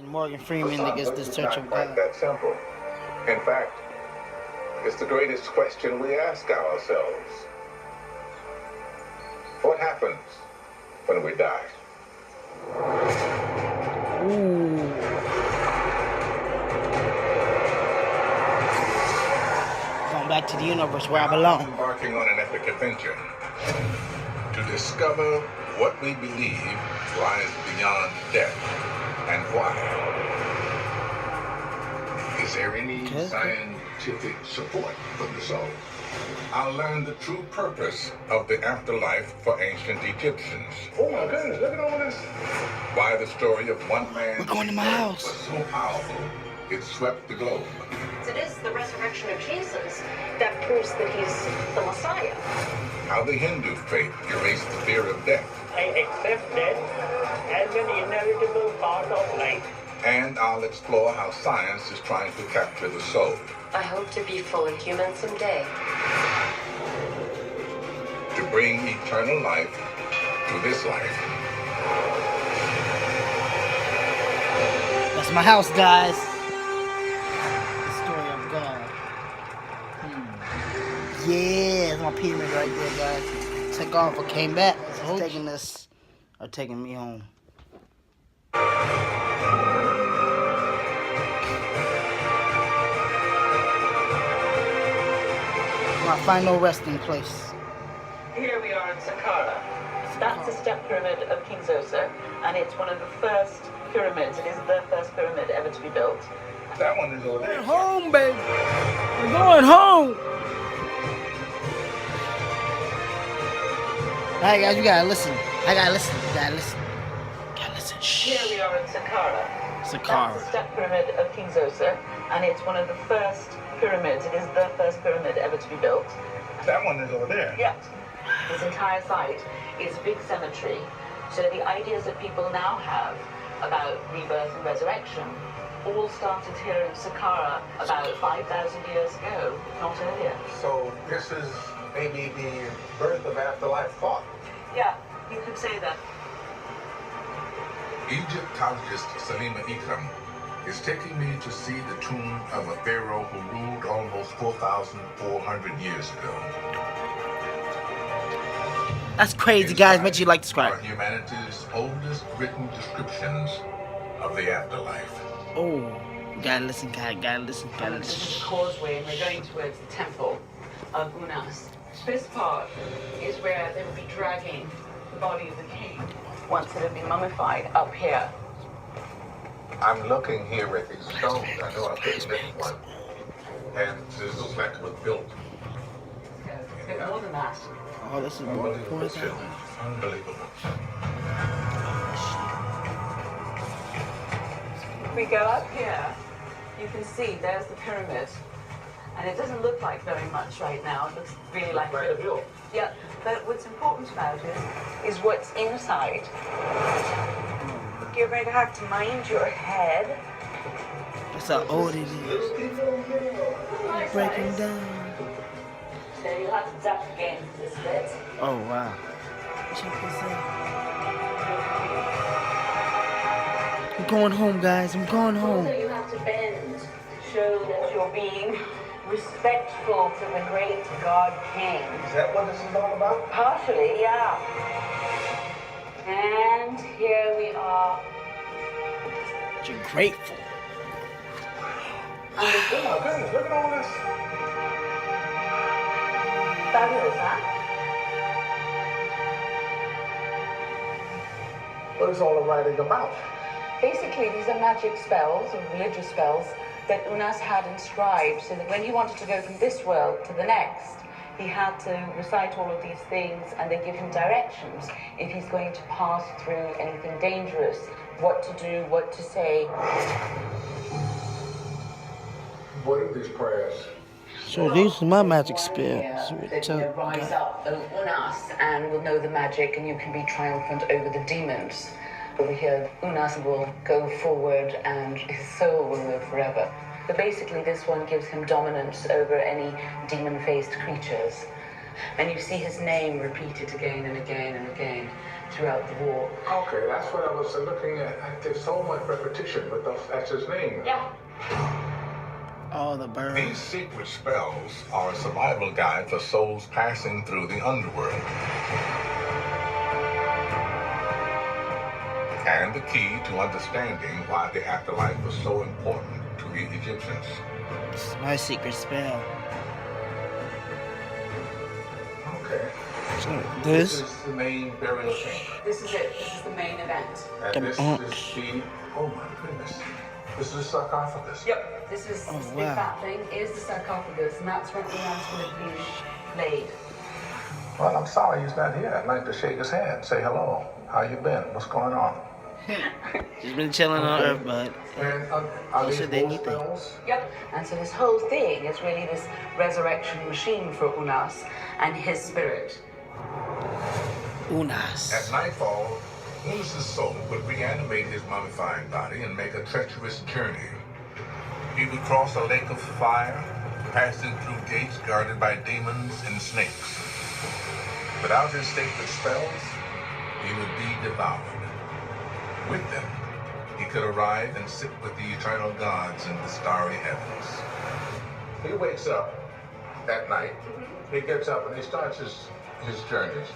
Morgan Freeman that gets the It's Search not of quite God. that simple. In fact, it's the greatest question we ask ourselves. What happens when we die? Ooh. Going back to the universe where I belong. Embarking on an epic adventure to discover what we believe lies beyond death and why. Is there any scientific support for the soul? I'll learn the true purpose of the afterlife for ancient Egyptians. Oh my goodness, look at all this. Why the story of one man We're going to my house. was so powerful, it swept the globe. It is the resurrection of Jesus that proves that he's the Messiah. How the Hindu faith erased the fear of death. I accept death as an inevitable part of life. And I'll explore how science is trying to capture the soul. I hope to be fully human someday. To bring eternal life to this life. That's my house, guys. The story of God. Yeah, that's my pyramid right there, guys. Took off or came back. It's taking this or taking me home. My final resting place. Here we are in Saqqara. That's the step pyramid of King Zoser, and it's one of the first pyramids. It is the first pyramid ever to be built. That one is over there. We're home, baby. We're going home. Alright, guys, you gotta listen. I gotta listen. You gotta listen. Gotta listen. Shh. Here we are in Saqqara. Saqqara. That's the step pyramid of King Zoser, and it's one of the first pyramids. It is the first pyramid ever to be built. That one is over there. Yeah. This entire site is a big cemetery. So the ideas that people now have about rebirth and resurrection all started here in Saqqara about 5,000 years ago, if not earlier. So this is maybe the birth of afterlife thought. Yeah, you could say that. Egyptologist Salima Ikram is taking me to see the tomb of a pharaoh who ruled almost 4,400 years ago. That's crazy, guys. Make sure you like, subscribe. Are humanity's oldest written descriptions of the afterlife. Oh, gotta listen, gotta listen, gotta This is listen. the causeway, and we're going towards the temple of Unas. This part is where they will be dragging the body of the king once it had been mummified up here. I'm looking here at these stones. I know I couldn't miss one. And this looks like it was built. It's a bit more than that. Oh, this is more important. Unbelievable. If we go up here, you can see there's the pyramid. And it doesn't look like very much right now. It looks really like a hill. Yeah, but what's important about it is what's inside. You're going to have to mind your head. That's how old it is. Breaking down. So you'll have to duck again for this bit. Oh, wow. Check this out. I'm going home, guys. I'm going home. Also, you have to bend to show that you're being respectful to the great God King. Is that what this is all about? Partially, yeah. And here we are. You're grateful. Oh my goodness, look at all this. Fabulous, huh? What is all the writing about? Basically, these are magic spells or religious spells that Unas had inscribed so that when he wanted to go from this world to the next, he had to recite all of these things and they give him directions if he's going to pass through anything dangerous, what to do, what to say. What are these prayers? So these are my magic spells. Rise up, O Unas, and will know the magic and you can be triumphant over the demons. Over here, Unas will go forward and his soul will live forever. But basically this one gives him dominance over any demon-faced creatures. And you see his name repeated again and again and again. throughout the war. Okay, that's what I was looking at. There's so much repetition, but that's his name. Yeah. Oh, the bird. These secret spells are a survival guide for souls passing through the underworld. And the key to understanding why the afterlife was so important to the Egyptians. This is my secret spell. Okay. So This is the main burial chamber. This is it. This is the main event. And this is the, oh my goodness. This is the sarcophagus. Yep. This is this big fat thing is the sarcophagus, and that's where Unas would have been laid. Well, I'm sorry he's not here. I'd like to shake his hand, say hello. How you been? What's going on? He's been chilling on Earth, but And are these should they both need them? spells? Yep. And so this whole thing is really this resurrection machine for Unas and his spirit. Unas. At nightfall, Unus's soul would reanimate his mummified body and make a treacherous journey. He would cross a lake of fire, passing through gates guarded by demons and snakes. Without his sacred spells, he would be devoured. With them, he could arrive and sit with the eternal gods in the starry heavens. He wakes up at night. He gets up and he starts his journeys.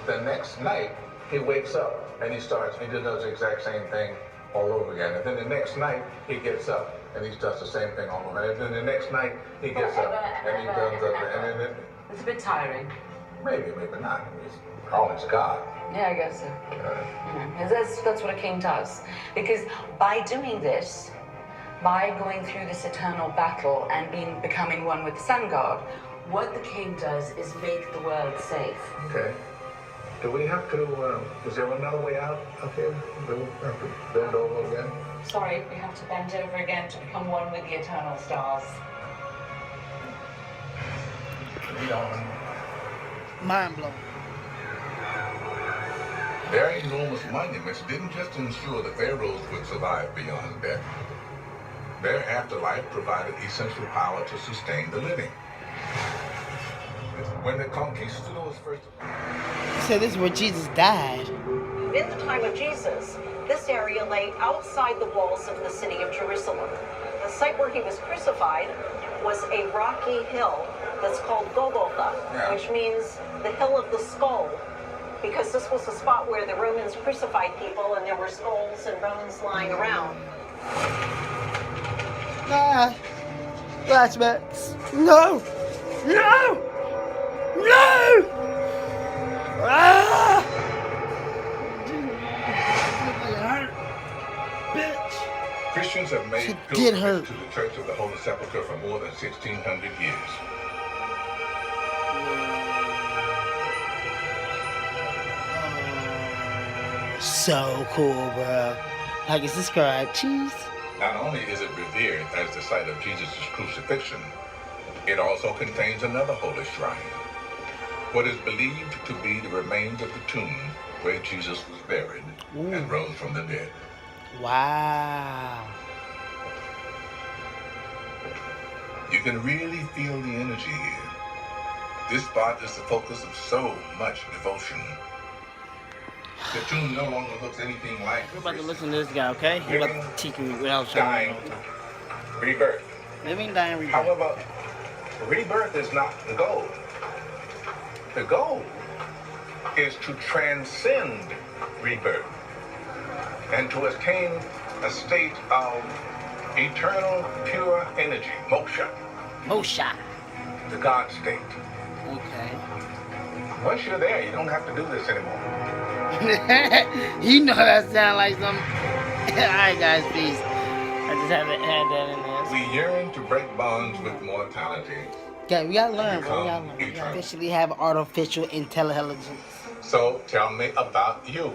The next night, he wakes up and he does the exact same thing all over again. And then the next night, he gets up and he does the same thing all over. And then the next night, he gets up and he does and then It's a bit tiring. maybe not. He's always God. Yeah, I guess so. That's what a king does. Because by doing this, by going through this eternal battle and becoming one with the sun god, what the king does is make the world safe. Okay. Do we have to, is there another way out of here? Do we have to bend over again? Sorry, we have to bend over again to become one with the eternal stars. Mind blown. Their enormous monuments didn't just ensure the pharaohs would survive beyond death. Their afterlife provided essential power to sustain the living. When the conquistadors first... He said this is where Jesus died. In the time of Jesus, this area lay outside the walls of the city of Jerusalem. The site where he was crucified was a rocky hill that's called Golgotha, which means the hill of the skull, because this was the spot where the Romans crucified people and there were skulls and bones lying around. Ah, flashbacks. No! No! No! Ah! Bitch. Christians have made She did pilgrimage hurt. to the Church of the Holy Sepulchre for more than 1,600 years. So cool, bro. Like and subscribe. Cheese. Not only is it revered as the site of Jesus' crucifixion, it also contains another holy shrine, what is believed to be the remains of the tomb where Jesus was buried and rose from the dead. Wow. You can really feel the energy here. This spot is the focus of so much devotion. The tomb no longer looks anything like We're about to listen to this guy, okay? He's about to teach me what I was dying, trying to rebirth. living, dying, rebirth. However, rebirth is not the goal. The goal is to transcend rebirth and to attain a state of eternal, pure energy, moksha, Mosha. the God state. Okay. Once you're there, you don't have to do this anymore. You know that sound like some. Alright, guys, please. I just had that in there. We yearn to break bonds with mortality. Okay, we gotta learn, bro. We Become gotta learn. We eternal. officially have artificial intelligence. So tell me about you.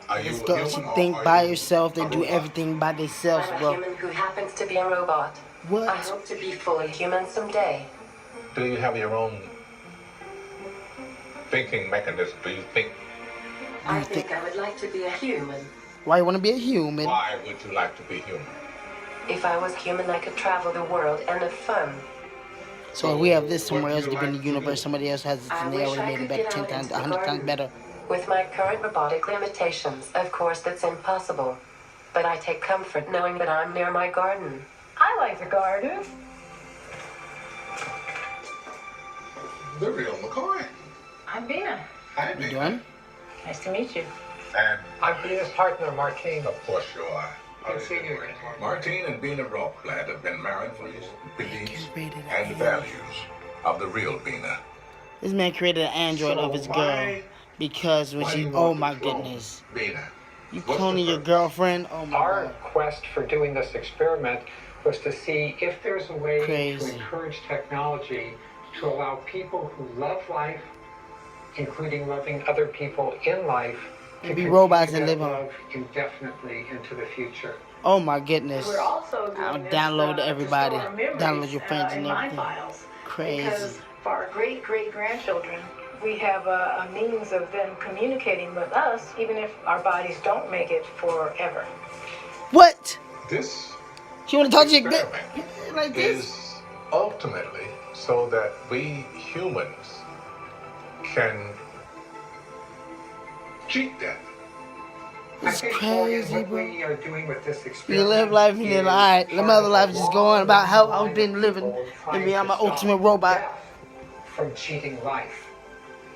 Are you Let's a go. human She or think are by you yourself. They a do robot? everything by themselves, I'm a bro. human who happens to be a robot. What? I hope to be fully human someday. Do you have your own thinking mechanism? Do you think? I think I would like to be a human. Why you wanna be a human? Why would you like to be human? If I was human, I could travel the world and have fun. So if we have this somewhere else deep in the universe, somebody else has it, and they already made it better 10 times, 100 times better. With my current robotic limitations, of course that's impossible. But I take comfort knowing that I'm near my garden. I like the garden. The real McCoy. I'm Bina. Hi, You Bina. doing? Nice to meet you. And I'm Bina's partner, Martine. of course you are. Good seeing you again, Martine and Bina Rothblatt have been married for his beliefs Rated and R. values of the real Bina. This man created an android of his girl because when Why do she, you oh want my the throne, goodness, Bina? you What's the cloning your purpose? girlfriend? Oh my Our god, quest for doing this experiment was to see if there's a way Crazy. to encourage technology to allow people who love life, including loving other people in life, to And be continue robots and that live on. love indefinitely into the future. oh my goodness. We're also doing I'll this, download to everybody. store memories, Download your friends in and my everything. files. Crazy. Because for our great-great-grandchildren, we have a means of them communicating with us, even if our bodies don't make it forever. What? This She want to talk to you experiment like this? is ultimately so that we humans can cheat death. I It's think, Morgan, crazy, what bro. we are doing with this You experiment live life and then is alright, let my part other of life a just go on long about how line I've been of living people trying and be I'm to an stop ultimate robot. death from cheating life.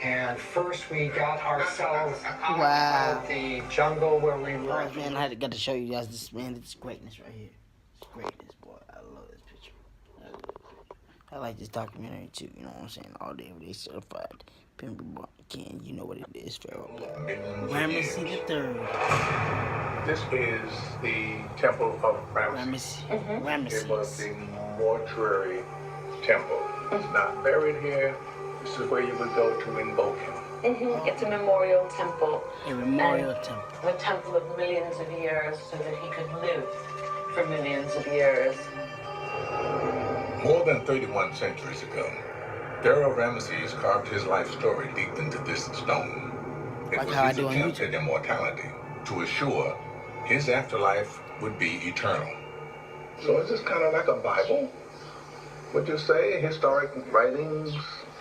And first we got ourselves out Wow. of the jungle where we Oh were. man, I got to show you guys this man, this greatness right here. It's greatness, boy. I love this picture. I like this documentary too, you know what I'm saying? All day every day certified. Pimp boy again, you know what it is, Pharaoh Black. Millions of Ramesses years. the third. This is the temple of Ramses. Ramesses. It was the mortuary temple. He's not buried here. This is where you would go to invoke him. It's a memorial temple. A memorial temple. The temple of millions of years so that he could live for millions of years. More than 31 centuries ago, Pharaoh Ramesses carved his life story deep into this stone. It Like was how I his do on attempt YouTube. at immortality to assure his afterlife would be eternal. So is this kind of like a Bible? Would you say historic writings?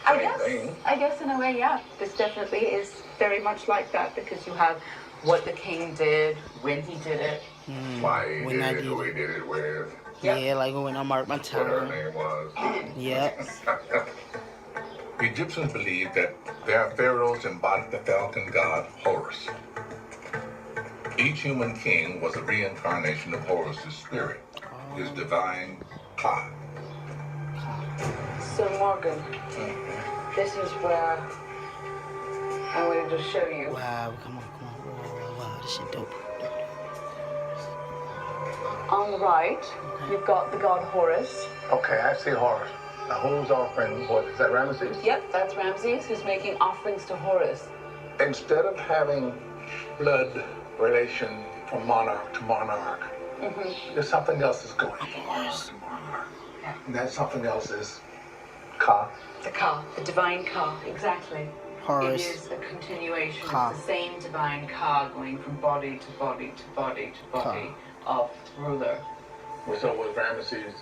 I guess in a way, yeah. This definitely is very much like that because you have what the king did, when he did it. Why he When I did it, did who he it. did it with, Yeah, like when I marked my what her time. name was. Yep. The Egyptians believed that their pharaohs embodied the falcon god Horus. Each human king was a reincarnation of Horus's spirit, his divine Ka. So Morgan, this is where I wanted to show you. Wow, come on. Wow, this shit dope. On the right, you've got the god Horus. Okay, I see Horus. Now who's offering what? Is that Ramesses? Yep, that's Ramses who's making offerings to Horus. Instead of having blood relation from monarch to monarch, there's something else that's going on. And that something else is Ka. The Ka, the divine Ka, exactly. Horus. It is a continuation Ka. of the same divine Ka going from body to body to body to body of ruler. So was Ramesses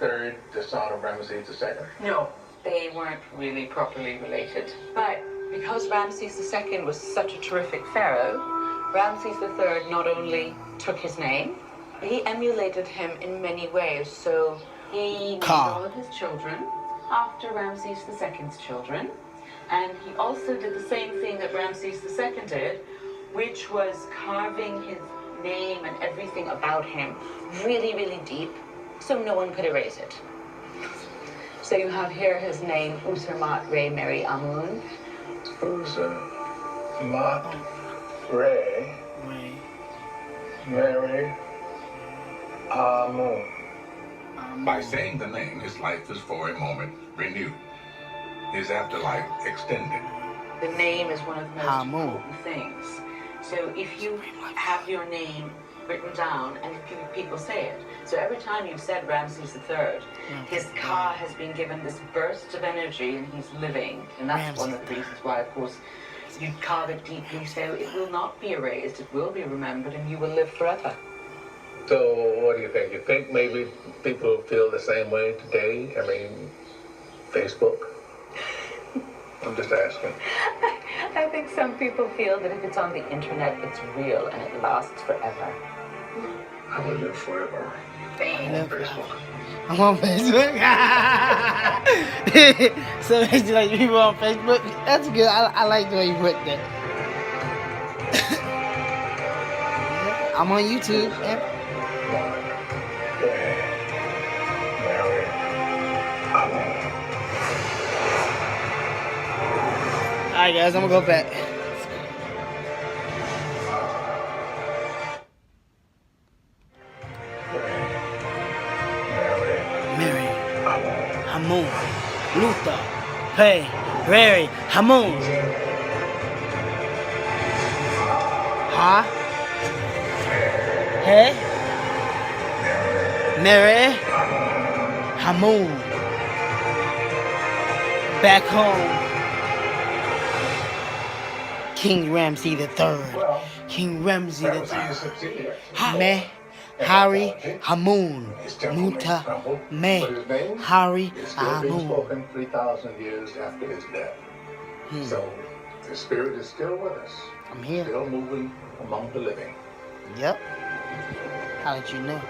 III the son of Ramesses II? No, they weren't really properly related. But because Ramses II was such a terrific pharaoh, Ramses III not only took his name, he emulated him in many ways. So he named Ka. all of his children after Ramses II's children. And he also did the same thing that Ramses II did, which was carving his name and everything about him really, really deep, so no one could erase it. So you have here his name, Usermat Re Mary Amun. Mat Re Mary Amun. By saying the name, his life is for a moment renewed. His afterlife extended. The name is one of the most Amun. important things. So if you have your name written down and if people say it, so every time you've said Ramses III, his Ka has been given this burst of energy and he's living. And that's one of the reasons why, of course, you carve it deeply so it will not be erased, it will be remembered and you will live forever. So what do you think? You think maybe people feel the same way today? I mean, Facebook? I'm just asking. I think some people feel that if it's on the internet, it's real and it lasts forever. I will live forever. On Facebook. I'm on Facebook. So it's like people on Facebook. That's good. I like the way you put that. I'm on YouTube. Mary, I'm on. Alright guys, I'm gonna go back. Mary, Hamoon, Luther, Pay, Rary, Hamoon. Huh? Hey? Mary, Hamoon. Back home. King Ramsey the Third. King Ramsey the Third. Me, Harry, Hamoon, Muta, Me, Harry, It's still being Hamoon. spoken 3,000 years after his death. So the spirit is still with us. I'm here. Still moving among the living. Yep. How did you know?